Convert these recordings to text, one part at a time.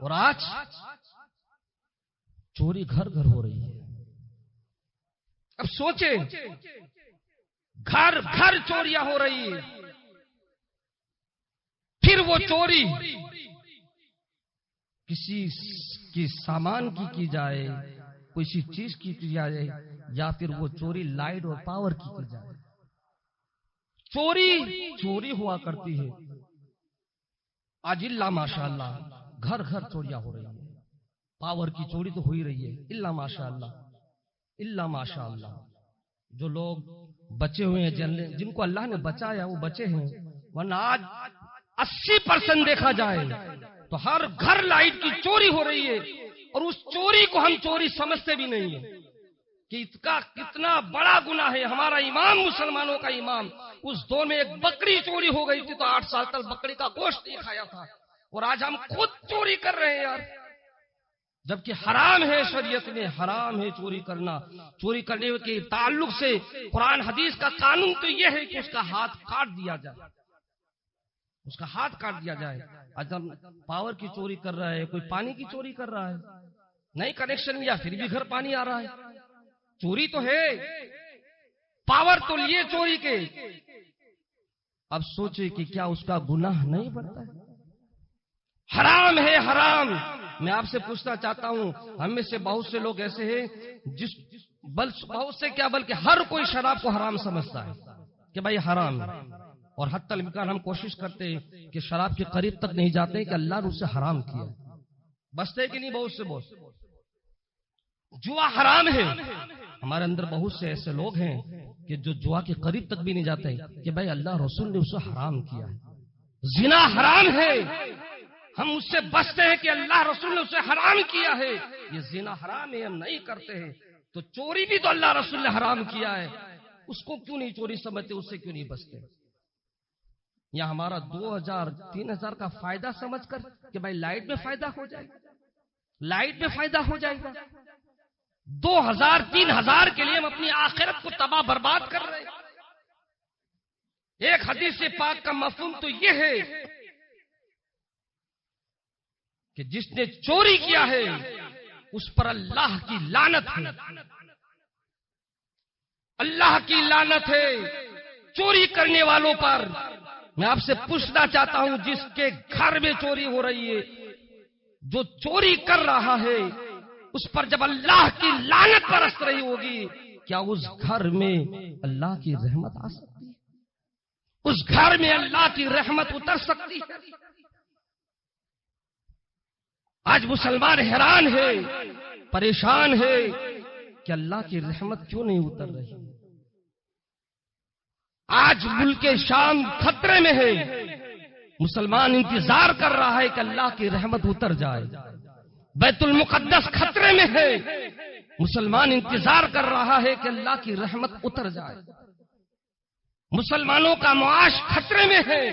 اور آج چوری گھر گھر ہو رہی ہے. اب سوچیں، گھر گھر چوریاں ہو رہی ہے. پھر وہ چوری کسی کی سامان کی جائے، کسی چیز کی جائے، یا پھر وہ چوری لائٹ اور پاور کی جائے. چوری ہوا کرتی ہے. آج اللہ ماشاء اللہ گھر گھر چوریاں ہو رہی ہیں. پاور کی چوری تو ہو ہی رہی ہے. اللہ ماشاء اللہ، اللہ ماشاء اللہ. جو لوگ بچے ہوئے ہیں، جن کو اللہ نے بچایا وہ بچے ہیں، ورنہ آج 80% دیکھا جائے تو ہر گھر لائٹ کی چوری ہو رہی ہے. اور اس چوری کو ہم چوری سمجھتے بھی نہیں ہیں کہ اس کا کتنا بڑا گناہ ہے. ہمارا امام، مسلمانوں کا امام، اس دور میں ایک بکری چوری ہو گئی تھی تو 8 سال تک بکری کا گوشت نہیں کھایا تھا. اور آج ہم خود چوری کر رہے ہیں یار، جبکہ حرام ہے. شریعت میں حرام ہے چوری کرنا. چوری کرنے کے تعلق سے قرآن حدیث کا قانون تو یہ ہے کہ اس کا ہاتھ کاٹ دیا جائے، اس کا ہاتھ کاٹ دیا جائے. آج ہم پاور کی چوری کر رہا ہے، کوئی پانی کی چوری کر رہا ہے، نہیں کنیکشن یا پھر بھی گھر پانی آ رہا ہے. چوری تو ہے، پاور تو لیے چوری کے. اب سوچے کہ کیا اس کا گناہ نہیں بڑھتا ہے؟ حرام ہے، حرام. میں آپ سے پوچھنا چاہتا ہوں، ہم میں سے بہت سے لوگ ایسے ہیں بہت سے کیا بلکہ ہر کوئی شراب کو حرام سمجھتا ہے کہ بھائی حرام ہے. اور حتی الامکان ہم کوشش کرتے ہیں کہ شراب کے قریب تک نہیں جاتے کہ اللہ نے اسے حرام کیا. بچتے کہ نہیں بہت سے جوا حرام ہے. ہمارے اندر بہت سے ایسے لوگ ہیں کہ جو جوا کے قریب تک بھی نہیں جاتے کہ بھائی اللہ رسول نے اسے حرام کیا ہے. زنا حرام ہے، ہم اس سے بچتے ہیں کہ اللہ رسول نے اسے حرام کیا ہے. یہ زنا حرام ہے، ہم نہیں کرتے ہیں. تو چوری بھی تو اللہ رسول نے حرام کیا ہے، اس کو کیوں نہیں چوری سمجھتے، اس سے کیوں نہیں بچتے؟ یا ہمارا 2000-3000 کا فائدہ سمجھ کر کہ بھائی لائٹ میں فائدہ ہو جائے گا، لائٹ میں فائدہ ہو جائے گا. 2000-3000 کے لیے ہم اپنی آخرت کو تباہ برباد کر رہے ہیں. ایک حدیث پاک کا مفہوم تو یہ ہے کہ جس نے چوری کیا ہے اس پر اللہ کی لعنت ہے، اللہ کی لعنت ہے چوری کرنے والوں پر. میں آپ سے پوچھنا چاہتا ہوں، جس کے گھر میں چوری ہو رہی ہے، جو چوری کر رہا ہے، اس پر جب اللہ کی لعنت برس رہی ہوگی، کیا اس گھر میں اللہ کی رحمت آ سکتی ہے؟ اس گھر میں اللہ کی رحمت اتر سکتی ہے؟ آج مسلمان حیران ہے، پریشان ہے کہ اللہ کی رحمت کیوں نہیں اتر رہی. آج ملک شام خطرے میں ہے، مسلمان انتظار کر رہا ہے کہ اللہ کی رحمت اتر جائے. بیت المقدس خطرے میں ہے، مسلمان انتظار کر رہا ہے کہ اللہ کی رحمت اتر جائے. مسلمانوں کا معاش خطرے میں ہے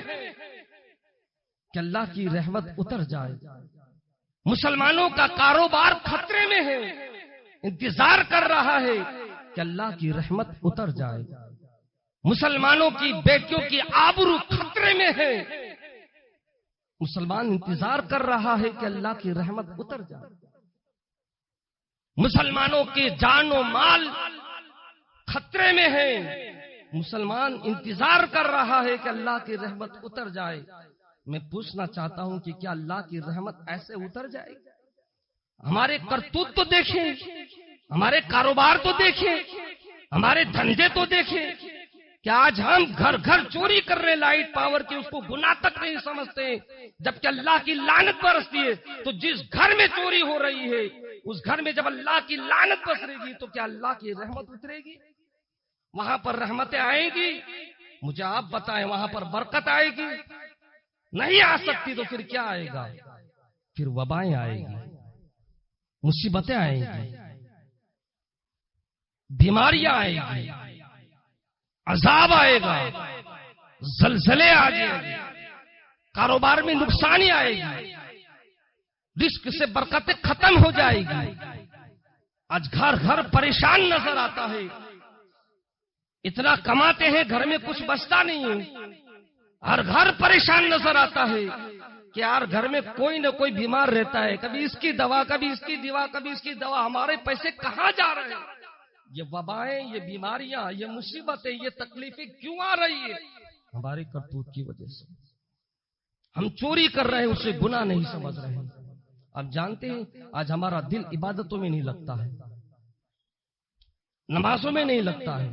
کہ اللہ کی رحمت اتر جائے. مسلمانوں کا کاروبار خطرے میں ہے، انتظار کر رہا ہے کہ اللہ کی رحمت اتر جائے. مسلمانوں کی بیٹیوں کی آبرو خطرے میں ہے، مسلمان انتظار کر رہا ہے کہ اللہ کی رحمت اتر جائے. مسلمانوں کی جان و مال خطرے میں ہے، مسلمان انتظار کر رہا ہے کہ اللہ کی رحمت اتر جائے. میں پوچھنا چاہتا ہوں کہ کیا اللہ کی رحمت ایسے اتر جائے گی؟ ہمارے کرتوت تو دیکھیں، ہمارے کاروبار تو دیکھیں، ہمارے دھندے تو دیکھیں کہ آج ہم گھر گھر چوری کر رہے لائٹ پاور کی، اس کو گناہ تک نہیں سمجھتے، جبکہ اللہ کی لعنت برستی ہے. تو جس گھر میں چوری ہو رہی ہے اس گھر میں جب اللہ کی لعنت برسے گی تو کیا اللہ کی رحمت اترے گی؟ وہاں پر رحمتیں آئیں گی؟ مجھے آپ بتائیں، وہاں پر برکت آئے گی؟ نہیں آ سکتی. تو پھر کیا آئے گا؟ پھر وبائیں آئے گی، مصیبتیں آئیں گی، بیماریاں آئیں گی، عذاب آئے گا، زلزلے آ جائیں گے، کاروبار میں نقصانی آئے گی، رزق سے برکتیں ختم ہو جائے گی. آج گھر گھر پریشان نظر آتا ہے، اتنا کماتے ہیں گھر میں کچھ بچتا نہیں ہے. ہر گھر پریشان نظر آتا ہے کہ یار گھر میں کوئی نہ کوئی بیمار رہتا ہے، کبھی اس کی دوا، کبھی اس کی دوا، کبھی اس کی دوا، ہمارے پیسے کہاں جا رہے ہیں؟ یہ وبائیں، یہ بیماریاں، یہ مصیبتیں، یہ تکلیفیں کیوں آ رہی ہے؟ ہماری کرتوت کی وجہ سے۔ ہم چوری کر رہے ہیں، اسے گناہ نہیں سمجھ رہے ہیں۔ آپ جانتے ہیں آج ہمارا دل عبادتوں میں نہیں لگتا ہے، نمازوں میں نہیں لگتا ہے،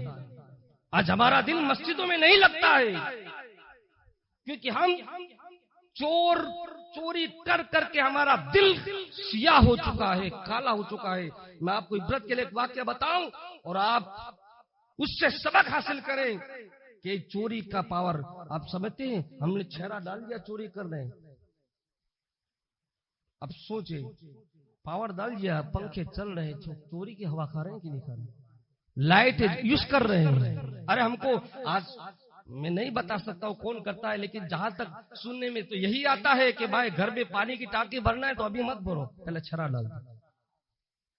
آج ہمارا دل مسجدوں میں نہیں لگتا ہے، کیونکہ ہم چوری کر کر کے ہمارا دل سیاہ ہو چکا ہے، کالا ہو چکا ہے۔ میں آپ کو عبرت کے لیے ایک واقعہ بتاؤں اور آپ اس سے سبق حاصل کریں کہ چوری کا پاور آپ سمجھتے ہیں۔ ہم نے چھیرا ڈال دیا چوری کر رہے ہیں، اب سوچیں پاور ڈال دیا، پنکھے چل رہے ہیں، چوری کی ہوا کھا رہے ہیں کہ نہیں کھا رہے ہیں؟ لائٹ یوز کر رہے ہیں۔ ارے ہم کو آج میں نہیں بتا سکتا ہوں کون کرتا ہے، لیکن جہاں تک سننے میں تو یہی آتا ہے کہ بھائی گھر میں پانی کی ٹانکی بھرنا ہے تو ابھی مت بھرو، پہلے چھرا ڈال دو۔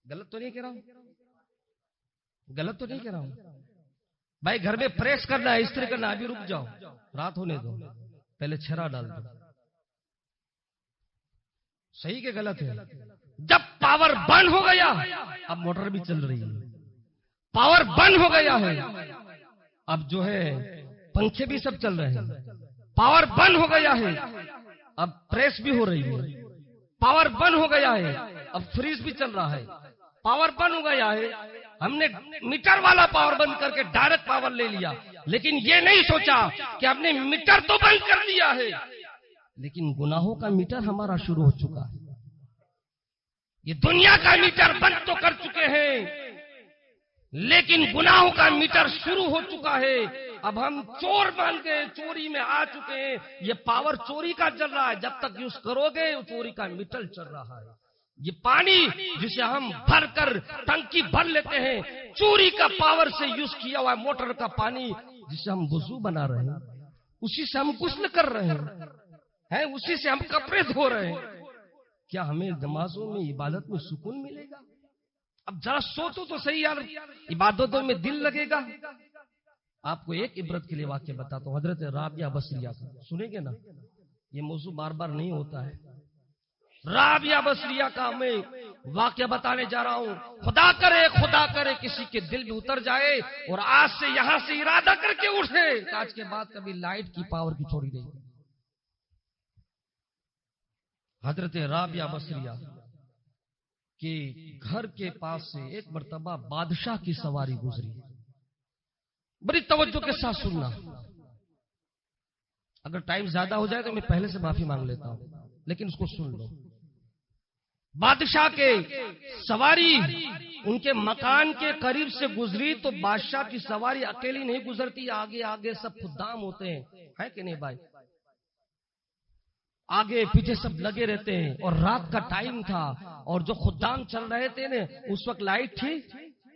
غلط تو نہیں کہہ رہا ہوں؟ غلط تو نہیں کہہ رہا ہوں؟ بھائی گھر میں پریس کرنا ہے، استری کرنا ہے، ابھی رک جاؤ، رات ہونے دو، پہلے چھرا ڈال دو۔ صحیح کہ غلط ہے؟ جب پاور بند ہو گیا، اب موٹر بھی چل رہی ہے، پاور بند ہو گیا ہے، اب جو ہے پنکھے بھی سب چل رہے ہیں، پاور بند ہو گیا ہے، اب پریس بھی ہو رہی ہے، پاور بند ہو گیا ہے، اب فریج بھی چل رہا ہے، پاور بند ہو گیا ہے۔ ہم نے میٹر والا پاور بند کر کے ڈائریکٹ پاور لے لیا، لیکن یہ نہیں سوچا کہ ہم نے میٹر تو بند کر دیا ہے، لیکن گناہوں کا میٹر ہمارا شروع ہو چکا ہے۔ یہ دنیا کا میٹر بند تو کر چکے ہیں، لیکن گناہوں کا میٹر شروع ہو چکا ہے۔ اب ہم چور بن گئے، چوری میں آ چکے ہیں، یہ پاور چوری کا چل رہا ہے، جب تک یوز کرو گے چوری کا میٹر چل رہا ہے۔ یہ پانی جسے ہم بھر کر ٹنکی بھر لیتے ہیں، چوری کا پاور سے یوز کیا ہوا ہے، موٹر کا پانی جسے ہم وضو بنا رہے ہیں، اسی سے ہم غسل کر رہے ہیں، اسی سے ہم کپڑے دھو رہے ہیں۔ کیا ہمیں نمازوں میں عبادت میں سکون ملے گا؟ اب ذرا سوچو تو صحیح یار، عبادتوں میں دل لگے گا؟ آپ کو ایک عبرت کے لیے واقعہ بتاتا ہوں، حضرت رابعہ بصریہ کا، سنیں گے نا؟ یہ موضوع بار بار نہیں ہوتا ہے۔ رابعہ بصریہ کا میں واقعہ بتانے جا رہا ہوں۔ خدا کرے کسی کے دل میں اتر جائے اور آج سے یہاں سے ارادہ کر کے اٹھے کہ آج کے بعد کبھی لائٹ کی پاور کی چھوڑی نہیں۔ حضرت رابعہ بصریہ کہ گھر کے پاس سے ایک مرتبہ بادشاہ کی سواری گزری، بڑی توجہ کے ساتھ سننا، اگر ٹائم زیادہ ہو جائے تو میں پہلے سے معافی مانگ لیتا ہوں، لیکن اس کو سن لو۔ بادشاہ کے سواری ان کے مکان کے قریب سے گزری تو بادشاہ کی سواری اکیلی نہیں گزرتی، آگے آگے سب خدام ہوتے ہیں، ہے کہ نہیں بھائی؟ آگے پیچھے سب لگے رہتے ہیں، اور رات کا ٹائم تھا، اور جو خدام چل رہے تھے نا اس وقت لائٹ تھی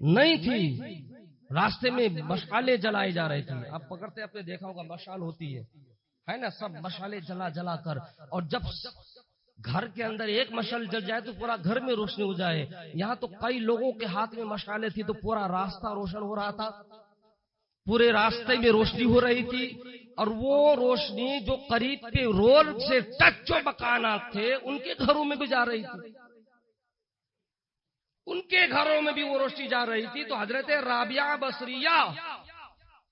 نہیں تھی، راستے میں مشعلیں جلائی جا رہی تھی۔ آپ پکڑتے اپنے دیکھا ہوگا مشعل ہوتی ہے نا، سب مشعلیں جلا کر، اور جب گھر کے اندر ایک مشعل جل جائے تو پورا گھر میں روشنی ہو جائے۔ یہاں تو کئی لوگوں کے ہاتھ میں مشعلیں تھی تو پورا راستہ روشن ہو رہا تھا، پورے راستے میں روشنی ہو رہی تھی، اور وہ روشنی جو قریب کے روڈ سے ٹچ جو مکانات تھے ان کے گھروں میں بھی جا رہی تھی، ان کے گھروں میں بھی وہ روشنی جا رہی تھی۔ تو حضرت رابعہ بصریہ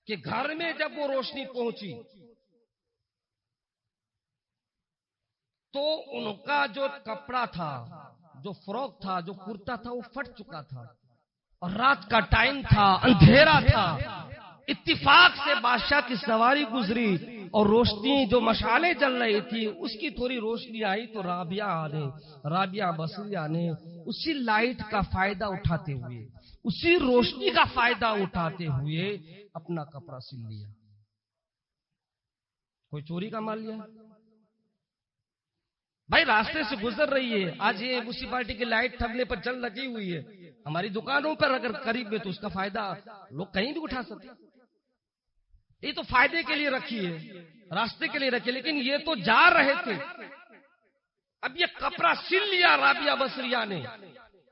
کے گھر میں جب وہ روشنی پہنچی تو ان کا جو کپڑا تھا، جو فراک تھا، جو کرتا تھا، وہ پھٹ چکا تھا، اور رات کا ٹائم تھا، اندھیرا تھا۔ اتفاق سے بادشاہ کی سواری گزری اور روشنی جو مشعلیں جل رہی تھی اس کی تھوڑی روشنی آئی، تو رابعہ بصریہ نے اسی لائٹ کا فائدہ اٹھاتے ہوئے، اسی روشنی کا فائدہ اٹھاتے ہوئے اپنا کپڑا سل لیا۔ کوئی چوری کا مال لیا؟ بھائی راستے سے گزر رہی ہے، آج یہ میونسپلٹی کی لائٹ تھمنے پر جل لگی ہوئی ہے، ہماری دکانوں پر اگر قریب میں تو اس کا فائدہ لوگ کہیں بھی اٹھا سکتے، یہ تو فائدے کے لیے رکھی ہے، راستے کے لیے رکھی، لیکن یہ تو جا رہے تھے۔ اب یہ کپڑا سل لیا رابعہ بصریہ نے،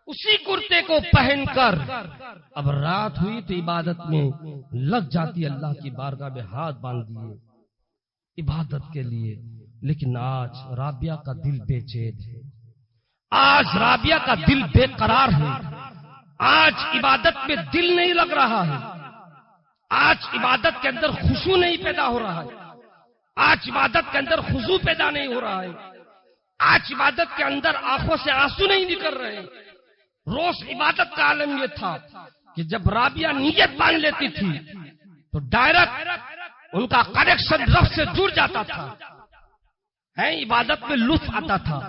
اسی کرتے کو پہن کر اب رات ہوئی تو عبادت میں لگ جاتی، اللہ کی بارگاہ میں ہاتھ باندھ دیے عبادت کے لیے۔ لیکن آج رابعہ کا دل بے چین ہے، آج رابعہ کا دل بے قرار ہے، آج عبادت میں دل نہیں لگ رہا ہے، آج عبادت کے اندر خشوع نہیں پیدا ہو رہا ہے، آج عبادت کے اندر خضوع پیدا نہیں ہو رہا ہے، آج عبادت کے اندر آنکھوں سے آنسو نہیں نکل رہے۔ روز عبادت کا عالم یہ تھا کہ جب رابعہ نیت مان لیتی تھی تو ڈائریکٹ ان کا کنیکشن رب سے جڑ جاتا تھا، عبادت میں لطف آتا تھا،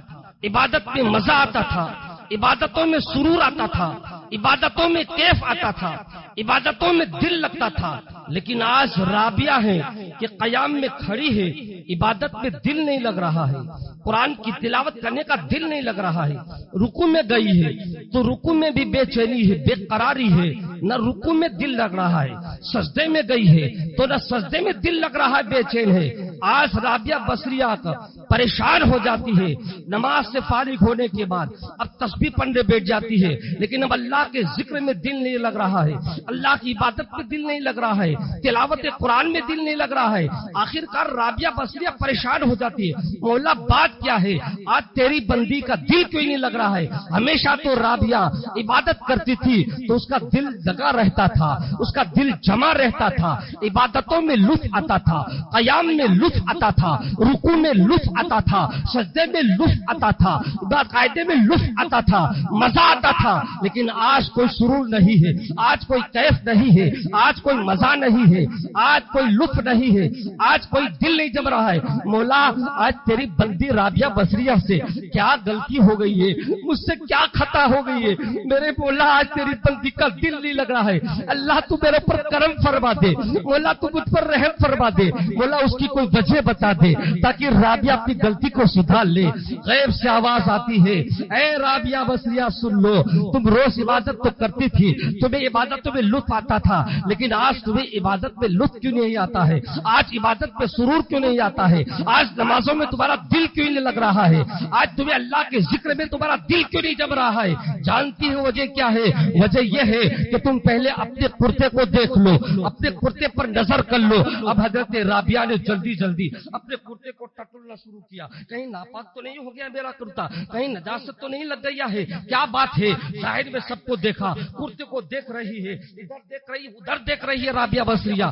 عبادت میں مزہ آتا تھا، عبادتوں میں سرور آتا تھا، عبادتوں میں کیف آتا تھا، عبادتوں میں دل لگتا تھا۔ لیکن آج رابعہ ہے کہ قیام میں کھڑی ہے، عبادت میں دل نہیں لگ رہا ہے، قرآن کی تلاوت کرنے کا دل نہیں لگ رہا ہے، رکوع میں گئی ہے تو رکوع میں بھی بے چینی ہے، بے قراری ہے، نہ رکوع میں دل لگ رہا ہے، سجدے میں گئی ہے تو نہ سجدے میں دل لگ رہا ہے، بے چین ہے۔ آج رابعہ بصریہ پریشان ہو جاتی ہے، نماز سے فارغ ہونے کے بعد اب تسبیح پڑھنے بیٹھ جاتی ہے، لیکن اب اللہ کے ذکر میں دل نہیں لگ رہا ہے، اللہ کی عبادت میں دل نہیں لگ رہا ہے، تلاوت قرآن میں دل نہیں لگ رہا ہے۔ آخر کار رابعہ بصریہ پریشان ہو جاتی ہے، مولا بات کیا ہے، آج تیری بندی کا دل کیوں نہیں لگ رہا ہے؟ ہمیشہ تو رابعہ عبادت کرتی تھی تو اس کا دل لگا رہتا تھا، اس کا دل جمع رہتا تھا، عبادتوں میں لطف آتا تھا، قیام میں لطف آتا تھا، رکوع میں لطف آتا تھا، سجدے میں لطف آتا تھا، باقاعدے میں لطف آتا تھا، مزہ آتا تھا۔ لیکن آج کوئی سرور نہیں ہے، آج کوئی کیف نہیں ہے، آج کوئی مزہ نہیں ہے، آج کوئی لطف نہیں ہے، آج کوئی دل نہیں جم رہا ہے۔ مولا آج تیری بندی رابعہ بصریہ سے کیا غلطی ہو گئی ہے، مجھ سے کیا خطا ہو گئی ہے میرے مولا، آج تیری بندی کا دل نہیں لگ رہا ہے۔ اللہ تو میرے پر کرم فرما دے، مولا تو مجھ پر رحم فرما دے، مولا اس کی کوئی وجہ بتا دے تاکہ رابعہ اپنی غلطی کو سدھار لے۔ غیب سے آواز آتی ہے، اے رابعہ بصریہ سن لو، تم روز عبادت تو کرتی تھی، تمہیں عبادتوں میں لطف آتا تھا، لیکن آج تمہیں عبادت میں لطف کیوں نہیں آتا ہے؟ آج عبادت میں سرور کیوں نہیں آتا ہے؟ آج نمازوں میں تمہارا دل کیوں نہیں لگ رہا ہے؟ آج تمہیں اللہ کے ذکر میں تمہارا دل کیوں نہیں جم رہا ہے؟ جانتی ہو وجہ کیا ہے؟ وجہ یہ ہے کہ تم پہلے اپنے کرتے کو دیکھ لو، اپنے کرتے پر نظر کر لو۔ اب حضرت رابعہ نے جلدی جلدی اپنے کرتے کو ٹٹولنا شروع کیا، کہیں ناپاک تو نہیں ہو گیا میرا کرتا، کہیں نجاست تو نہیں لگ گیا ہے، کیا بات ہے؟ ظاہر میں سب کو دیکھا، کرتے کو دیکھ رہی ہے، ادھر دیکھ رہی ہے، ادھر دیکھ رہی ہے، رابعہ بصریہ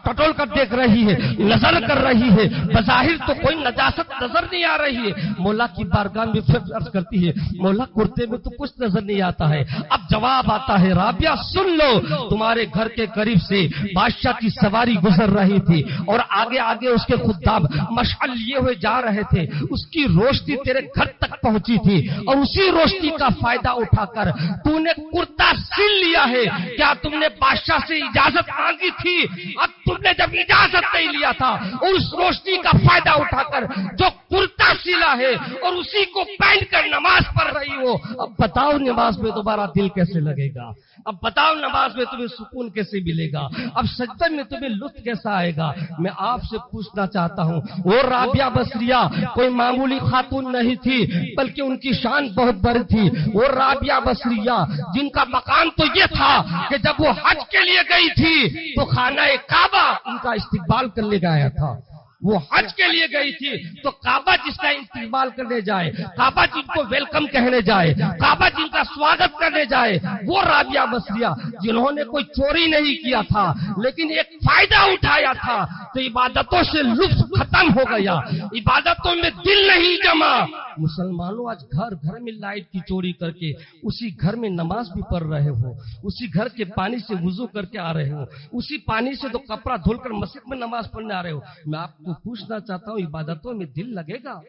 ٹٹول کر دیکھ رہی ہے، نظر کر رہی ہے، بظاہر تو کوئی نجاست نظر نہیں آ رہی ہے۔ مولا کی بارگاہ میں پھر عرض کرتی ہے، مولا کرتے میں تو کچھ نظر نہیں آتا ہے۔ اب جواب آتا ہے، رابعہ سن لو، تمہارے گھر کے قریب سے بادشاہ کی سواری گزر رہی تھی اور آگے آگے اس کے خدام مشعل لیے ہوئے جا رہے تھے، اس کی روشنی تیرے گھر تک پہنچی تھی اور اسی روشنی کا فائدہ اٹھا کر تو نے کرتا سل لیا ہے۔ کیا تم نے بادشاہ سے اجازت مانگی تھی؟ اب تم نے جب اجازت نہیں لیا تھا، اس روشنی کا فائدہ اٹھا کر جو کرتا سلا ہے اور اسی کو پہن کر نماز پڑھ رہی ہو، اب بتاؤ نماز میں تمہارا دل کیسے لگے گا؟ اب بتاؤ نماز میں تمہیں سکون کیسے ملے گا؟ اب سجدے میں تمہیں لطف کیسا آئے گا؟ میں آپ سے پوچھنا چاہتا ہوں، وہ رابعہ بصریہ کوئی معمولی خاتون نہیں تھی، بلکہ ان کی شان بہت بڑی تھی۔ وہ رابعہ بصریہ جن کا مقام تو یہ تھا کہ جب وہ حج کے لیے گئی تھی تو خانہ کعبہ ان کا استقبال کرنے گیا تھا۔ وہ حج کے لیے گئی تھی تو کعبہ جس کا استقبال کرنے جائے، کعبہ جن کو ویلکم کہنے جائے، کعبہ جن کا سواگت کرنے جائے، وہ رابعہ بصریہ جنہوں نے کوئی چوری نہیں کیا تھا لیکن ایک فائدہ اٹھایا تھا تو عبادتوں سے لطف ختم ہو گیا، عبادتوں میں دل نہیں جمع۔ مسلمانوں آج گھر گھر میں لائٹ کی چوری کر کے اسی گھر میں نماز بھی پڑھ رہے ہو، اسی گھر کے پانی سے وضو کر کے آ رہے ہو، اسی پانی سے تو کپڑا دھل کر مسجد میں نماز پڑھنے آ رہے ہو۔ میں آپ کو پوچھنا چاہتا ہوں، عبادتوں میں دل لگے گا؟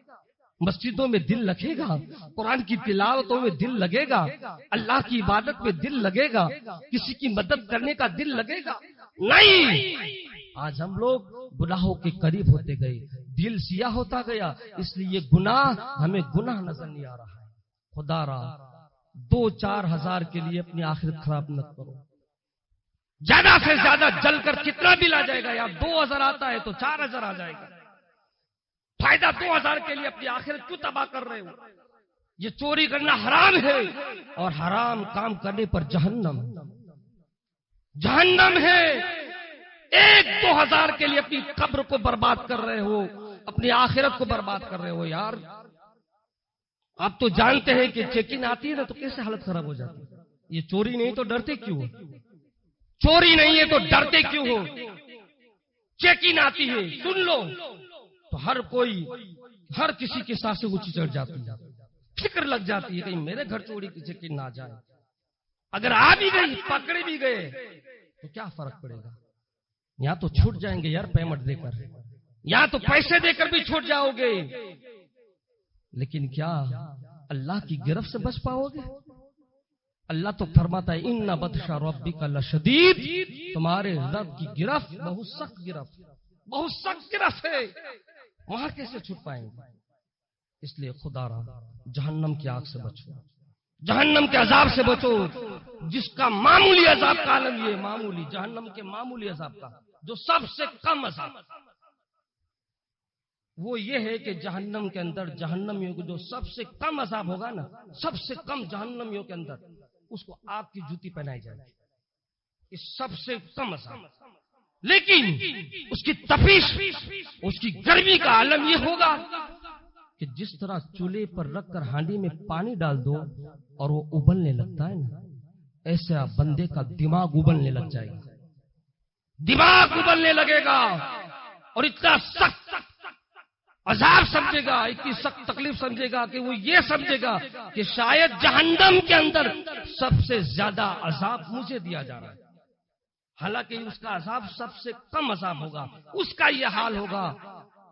مسجدوں میں دل لگے گا؟ قرآن کی تلاوتوں میں دل لگے گا؟ اللہ کی عبادت میں دل لگے گا؟ کسی کی مدد کرنے کا دل لگے گا؟ نہیں۔ آج ہم لوگ گناہوں کے قریب ہوتے گئے، دل سیاہ ہوتا گیا، اس لیے گناہ ہمیں گناہ نظر نہیں آ رہا ہے۔ خدا را 2-4 ہزار کے لیے اپنی آخرت خراب نہ کرو۔ زیادہ سے زیادہ جل کر کتنا بل آ جائے گا؟ یا 2000 آتا ہے تو 4000 آ جائے گا۔ فائدہ 2000 کے لیے اپنی آخرت کیوں تباہ کر رہے ہو؟ یہ چوری کرنا حرام ہے اور حرام کام کرنے پر جہنم ہے۔ 1-2 ہزار کے لیے اپنی قبر کو برباد کر رہے ہو، اپنی آخرت کو برباد کر رہے ہو یار. آپ تو جانتے ہیں کہ چیکنگ آتی ہے نا تو کیسے حالت خراب ہو جاتی ہے. یہ چوری نہیں تو ڈرتے کیوں ہو؟ چوری نہیں ہے تو ڈرتے کیوں ہو؟ چیکنگ آتی ہے سن لو تو ہر کوئی ہر کسی کے ساتھ سے اونچی چڑھ جاتی ہے, فکر لگ جاتی ہے کہیں میرے گھر چوری کی چیکنگ نہ جائے. اگر آ بھی گئی پکڑے بھی گئے تو کیا فرق پڑے گا؟ یا تو چھوٹ جائیں گے یار پیمنٹ دے کر, یا تو پیسے دے کر بھی چھوٹ جاؤ گے, لیکن کیا اللہ کی گرفت سے بچ پاؤ گے؟ اللہ تو فرماتا ہے ان بطش ربک لشدید, تمہارے رب کی گرفت بہت سخت گرفت, بہت سخت گرفت ہے, وہاں کیسے چھوٹ پائیں گے؟ اس لیے خدا را جہنم کی آگ سے بچو, جہنم کے عذاب سے بچو, جس کا معمولی عذاب کا عالم یہ معمولی جہنم کے معمولی عذاب کا جو سب سے کم عذاب وہ یہ ہے کہ جہنم کے اندر جہنمیوں کو جو سب سے کم عذاب ہوگا نا, سب سے کم جہنمیوں کے اندر اس کو آگ کی جوتی پہنائی جائے گی, اس سب سے کم عذاب. لیکن اس کی تپش اس کی گرمی کا عالم یہ ہوگا کہ جس طرح چولہے پر رکھ کر ہانڈی میں پانی ڈال دو اور وہ ابلنے لگتا ہے نا, ایسا بندے کا دماغ ابلنے لگ جائے گا, دماغ ابلنے لگے گا اور اتنا سخت عذاب سمجھے گا, اتنی سخت تکلیف سمجھے گا کہ وہ یہ سمجھے گا کہ شاید جہنم کے اندر سب سے زیادہ عذاب مجھے دیا جا رہا ہے, حالانکہ اس کا عذاب سب سے کم عذاب ہوگا. اس کا یہ حال ہوگا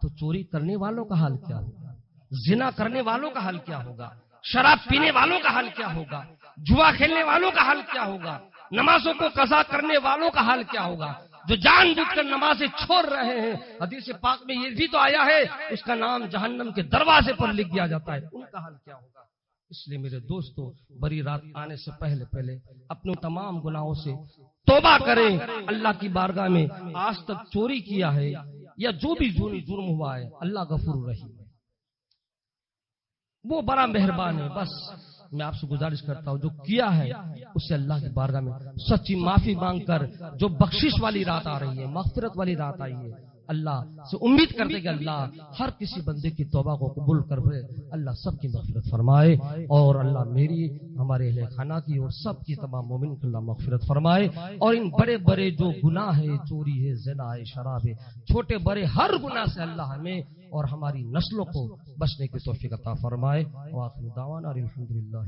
تو چوری کرنے والوں کا حال کیا ہوگا, زنا کرنے والوں کا حال کیا ہوگا, شراب پینے والوں کا حال کیا ہوگا, جوا کھیلنے والوں کا حال کیا ہوگا, نمازوں کو قضا کرنے والوں کا حال کیا ہوگا, جو جان بوجھ کر نمازیں چھوڑ رہے ہیں. حدیث پاک میں یہ بھی تو آیا ہے اس کا نام جہنم کے دروازے پر لکھ دیا جاتا ہے, ان کا حال کیا ہوگا. اس لیے میرے دوستو بڑی رات آنے سے پہلے اپنے تمام گناہوں سے توبہ کریں. اللہ کی بارگاہ میں آج تک چوری کیا ہے یا جو بھی جرم ہوا ہے, اللہ غفور رحیم ہے, وہ بڑا مہربان ہے. بس میں آپ سے گزارش کرتا ہوں جو کیا ہے اس سے اللہ کی بارگاہ میں سچی معافی مانگ کر, جو بخشش والی رات آ رہی ہے, مغفرت والی رات آئی ہے, اللہ سے امید کرتے کہ اللہ ہر کسی بندے کی توبہ کو قبول کر دے, اللہ سب کی مغفرت فرمائے, اور اللہ میری ہمارے اہل خانہ کی اور سب کی تمام مومن کی اللہ مغفرت فرمائے, اور ان بڑے بڑے جو گناہ ہے, چوری ہے, زنا ہے, شراب ہے, چھوٹے بڑے ہر گناہ سے اللہ ہمیں اور ہماری نسلوں کو بچنے کی توفیق عطا فرمائے. وآخر دعوانا الحمدللہ.